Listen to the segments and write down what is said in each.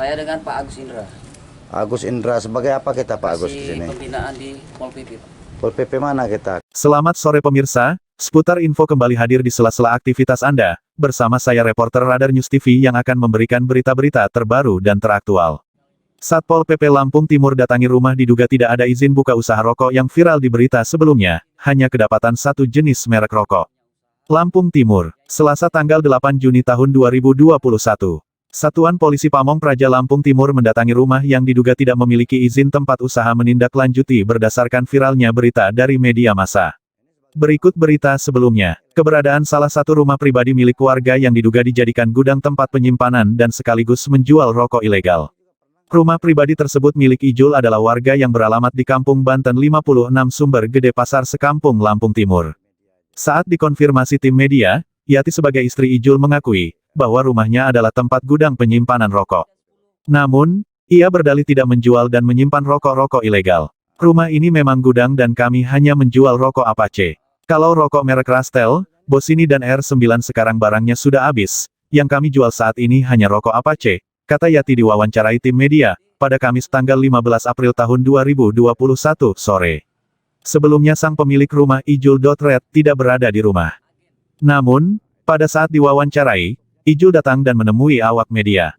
Saya dengan Pak Agus Indra. Agus Indra, sebagai apa kita Pak Agus di Masih sini? pembinaan di Pol PP, Pak. Pol PP mana kita? Selamat sore pemirsa, seputar info kembali hadir di sela-sela aktivitas Anda, bersama saya reporter Radar News TV yang akan memberikan berita-berita terbaru dan teraktual. Satpol PP Lampung Timur datangi rumah diduga tidak ada izin buka usaha rokok yang viral di berita sebelumnya, hanya kedapatan satu jenis merek rokok. Lampung Timur, Selasa tanggal 8 Juni tahun 2021. Satuan Polisi Pamong Praja Lampung Timur mendatangi rumah yang diduga tidak memiliki izin tempat usaha menindaklanjuti berdasarkan viralnya berita dari media massa. Berikut berita sebelumnya, keberadaan salah satu rumah pribadi milik warga yang diduga dijadikan gudang tempat penyimpanan dan sekaligus menjual rokok ilegal. Rumah pribadi tersebut milik Ijul adalah warga yang beralamat di Kampung Banten 56 Sumber Gede Pasar Sekampung Lampung Timur. Saat dikonfirmasi tim media, Yati sebagai istri Ijul mengakui bahwa rumahnya adalah tempat gudang penyimpanan rokok. Namun, ia berdalih tidak menjual dan menyimpan rokok-rokok ilegal. Rumah ini memang gudang dan kami hanya menjual rokok Apache. Kalau rokok merek Rastel, Bossini dan R9 sekarang barangnya sudah habis. Yang kami jual saat ini hanya rokok Apache, kata Yati diwawancarai tim media, pada Kamis tanggal 15 April tahun 2021 sore. Sebelumnya sang pemilik rumah Ijul.Red tidak berada di rumah. Namun, pada saat diwawancarai, Ijul datang dan menemui awak media.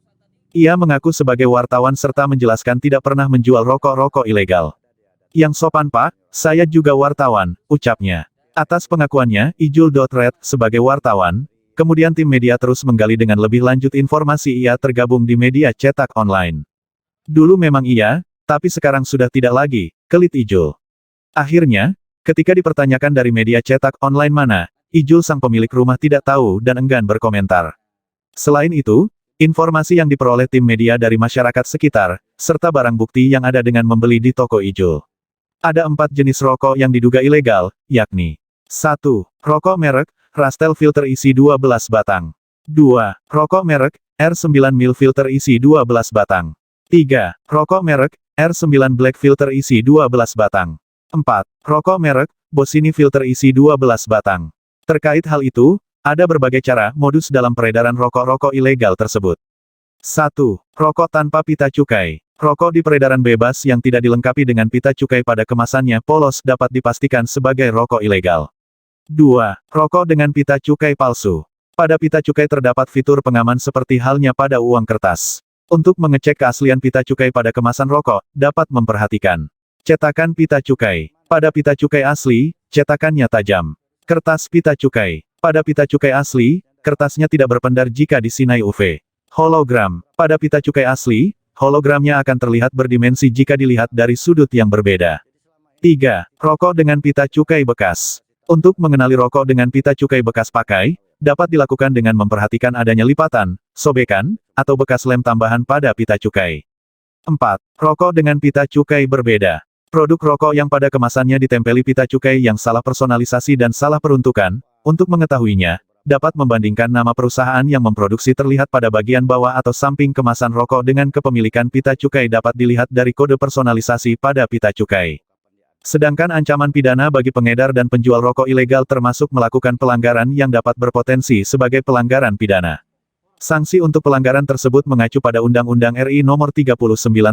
Ia mengaku sebagai wartawan serta menjelaskan tidak pernah menjual rokok-rokok ilegal. Yang sopan Pak, saya juga wartawan, ucapnya. Atas pengakuannya, Ijul.Red, sebagai wartawan, kemudian tim media terus menggali dengan lebih lanjut informasi ia tergabung di media cetak online. Dulu memang iya, tapi sekarang sudah tidak lagi, kelit Ijul. Akhirnya, ketika dipertanyakan dari media cetak online mana, Ijul sang pemilik rumah tidak tahu dan enggan berkomentar. Selain itu, informasi yang diperoleh tim media dari masyarakat sekitar, serta barang bukti yang ada dengan membeli di toko Ijul. Ada 4 jenis rokok yang diduga ilegal, yakni 1. Rokok merek Rastel filter isi 12 batang. 2. Rokok merek R9 mil filter isi 12 batang. 3. Rokok merek R9 Black filter isi 12 batang. 4. Rokok merek Bossini filter isi 12 batang. Terkait hal itu, ada berbagai cara, modus dalam peredaran rokok-rokok ilegal tersebut. 1. Rokok tanpa pita cukai. Rokok di peredaran bebas yang tidak dilengkapi dengan pita cukai pada kemasannya polos dapat dipastikan sebagai rokok ilegal. 2. Rokok dengan pita cukai palsu. Pada pita cukai terdapat fitur pengaman seperti halnya pada uang kertas. Untuk mengecek keaslian pita cukai pada kemasan rokok, dapat memperhatikan cetakan pita cukai. Pada pita cukai asli, cetakannya tajam. Kertas pita cukai. Pada pita cukai asli, kertasnya tidak berpendar jika disinai UV. Hologram. Pada pita cukai asli, hologramnya akan terlihat berdimensi jika dilihat dari sudut yang berbeda. 3. Rokok dengan pita cukai bekas. Untuk mengenali rokok dengan pita cukai bekas pakai, dapat dilakukan dengan memperhatikan adanya lipatan, sobekan, atau bekas lem tambahan pada pita cukai. 4. Rokok dengan pita cukai berbeda. Produk rokok yang pada kemasannya ditempeli pita cukai yang salah personalisasi dan salah peruntukan. Untuk mengetahuinya, dapat membandingkan nama perusahaan yang memproduksi terlihat pada bagian bawah atau samping kemasan rokok dengan kepemilikan pita cukai dapat dilihat dari kode personalisasi pada pita cukai. Sedangkan ancaman pidana bagi pengedar dan penjual rokok ilegal termasuk melakukan pelanggaran yang dapat berpotensi sebagai pelanggaran pidana. Sanksi untuk pelanggaran tersebut mengacu pada Undang-Undang RI Nomor 39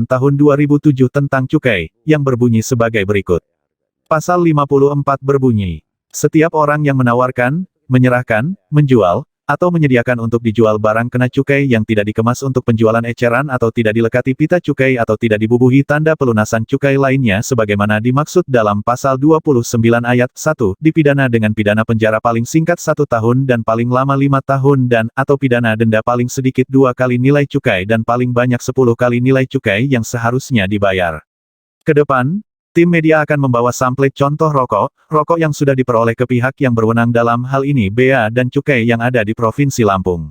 Tahun 2007 tentang Cukai, yang berbunyi sebagai berikut. Pasal 54 berbunyi, setiap orang yang menawarkan, menyerahkan, menjual, atau menyediakan untuk dijual barang kena cukai yang tidak dikemas untuk penjualan eceran atau tidak dilekati pita cukai atau tidak dibubuhi tanda pelunasan cukai lainnya sebagaimana dimaksud dalam Pasal 29 Ayat 1, dipidana dengan pidana penjara paling singkat 1 tahun dan paling lama 5 tahun dan, atau pidana denda paling sedikit 2 kali nilai cukai dan paling banyak 10 kali nilai cukai yang seharusnya dibayar. Kedepan, tim media akan membawa sampel contoh rokok yang sudah diperoleh ke pihak yang berwenang dalam hal ini Bea dan Cukai yang ada di Provinsi Lampung.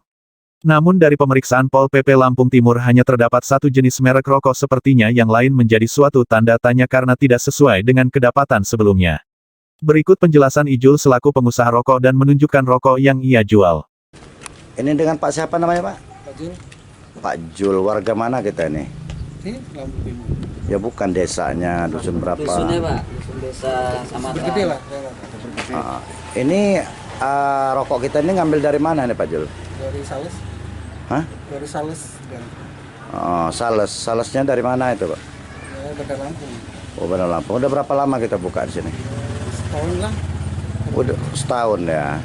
Namun dari pemeriksaan Pol PP Lampung Timur hanya terdapat satu jenis merek rokok sepertinya yang lain menjadi suatu tanda tanya karena tidak sesuai dengan kedapatan sebelumnya. Berikut penjelasan Ijul selaku pengusaha rokok dan menunjukkan rokok yang ia jual. Ini dengan Pak siapa namanya Pak? Pak Jul. Pak Jul, warga mana kita ini? Ini Lampung Timur. Ya bukan desanya, dusun berapa? Dusunnya, Pak. Dusun Desa Samatra. Bergede lah. Ini rokok kita ini ngambil dari mana nih Pak Jul? Dari Sales. Hah? Dari Sales. Dan Oh, salesnya dari mana itu, Pak? Ya, Bandar Lampung. Oh, Bandar Lampung. Udah berapa lama kita buka di sini? Setahun lah. Udah setahun ya.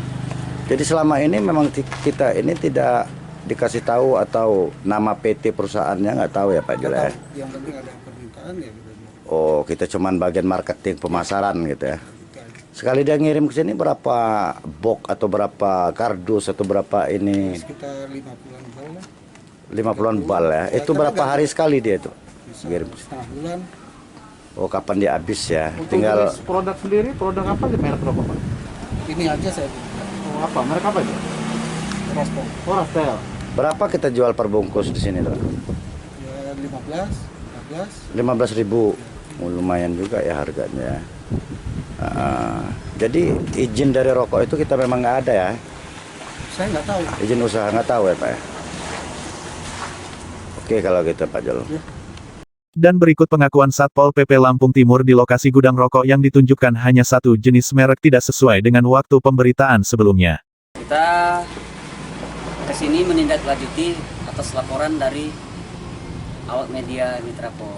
Jadi selama ini memang kita ini tidak dikasih tahu atau nama PT perusahaannya nggak tahu ya Pak Jul ya? Yang penting ada permintaan ya. Gitu. Oh, kita cuman bagian marketing pemasaran gitu ya. Gitu aja. Sekali dia ngirim ke sini berapa box atau berapa kardus atau berapa ini? Sekitar 50-an bal lah. 50-an bal ya. Itu berapa hari sekali dia itu? Bisa Ngirim. setengah bulan. Oh, kapan dia habis ya? Untuk Tinggal jenis produk sendiri, produk apa aja, merek rokok Pak? Ini aja saya Oh, apa? Merek apa aja? Rastel. Oh, Rastel. berapa kita jual per bungkus di sini tuh? Ya 15, 14. 15.000. Oh, lumayan juga ya harganya. Jadi izin dari rokok itu kita memang nggak ada ya? Saya nggak tahu. Izin usaha nggak tahu ya Pak ya? Oke kalau gitu Pak Jul. Dan berikut pengakuan Satpol PP Lampung Timur di lokasi gudang rokok yang ditunjukkan hanya satu jenis merek tidak sesuai dengan waktu pemberitaan sebelumnya. Kita kesini menindaklanjuti atas laporan dari awak media Mitra Pol.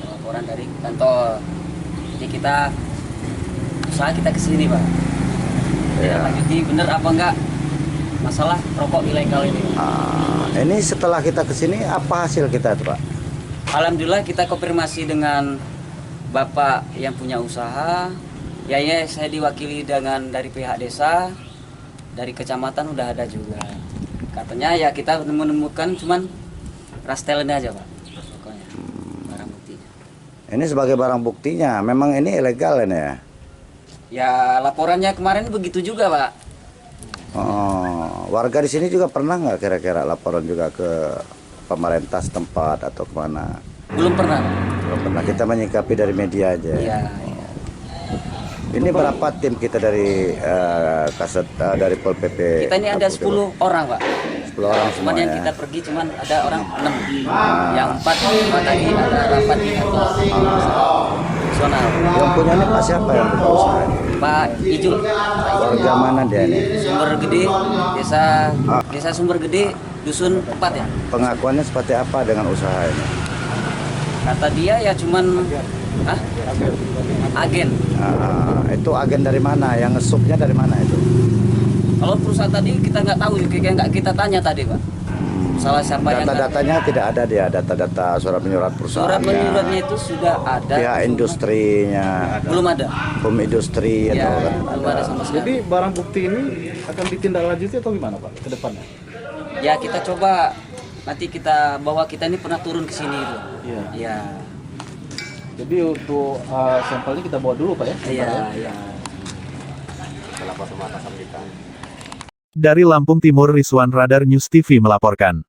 Laporan dari kantor. Jadi usaha kita kesini Pak. Lanjuti bener apa enggak masalah rokok ilegal ini. Ini setelah kita kesini apa hasil kita tuh Pak? Alhamdulillah kita konfirmasi dengan Bapak yang punya usaha. Ya saya diwakili dengan dari pihak desa, dari kecamatan udah ada juga. Katanya ya kita menemukan cuman Rastel ini aja Pak. Pokoknya barang buktinya. Ini sebagai barang buktinya, memang ini ilegal ini ya? Ya laporannya kemarin begitu juga Pak. Oh, warga di sini juga pernah nggak kira-kira laporan juga ke pemerintah setempat atau kemana? Belum pernah. Belum pernah. Kita menyikapi dari media aja. Iya. Ini berapa tim kita dari dari Pol PP? Kita ini ada 10 orang Pak. 10 orang Cuman semua yang ya. kita pergi cuman ada orang 6. Yang 4 tadi ada rapat di kantor nasional. Yang punya ini Pak siapa yang punya usaha ini? Pak Ijul, Warga mana dia ini? Sumber Gede, desa Sumber Gede, dusun 4 ya. Pengakuannya seperti apa dengan usaha ini? Kata dia ya cuman agen. Itu agen dari mana? Yang ngesupnya dari mana itu? Kalau perusahaan tadi kita nggak tahu, kayak nggak kita tanya tadi Pak. Salah siapa yang Data-datanya tidak ada dia, data-data surat menyurat perusahaannya. surat menyuratnya itu sudah ada. Pihak industrinya, Belum ada. bom industri Ya, atau kan belum ada sama sekali. Jadi barang bukti ini akan ditindaklanjuti atau gimana Pak ke depannya? Ya kita coba nanti kita bahwa kita ini pernah turun ke sini itu. Iya. Ya. Jadi untuk sampelnya kita bawa dulu Pak ya? Iya, iya. Dari Lampung Timur, Rizwan Radar News TV melaporkan.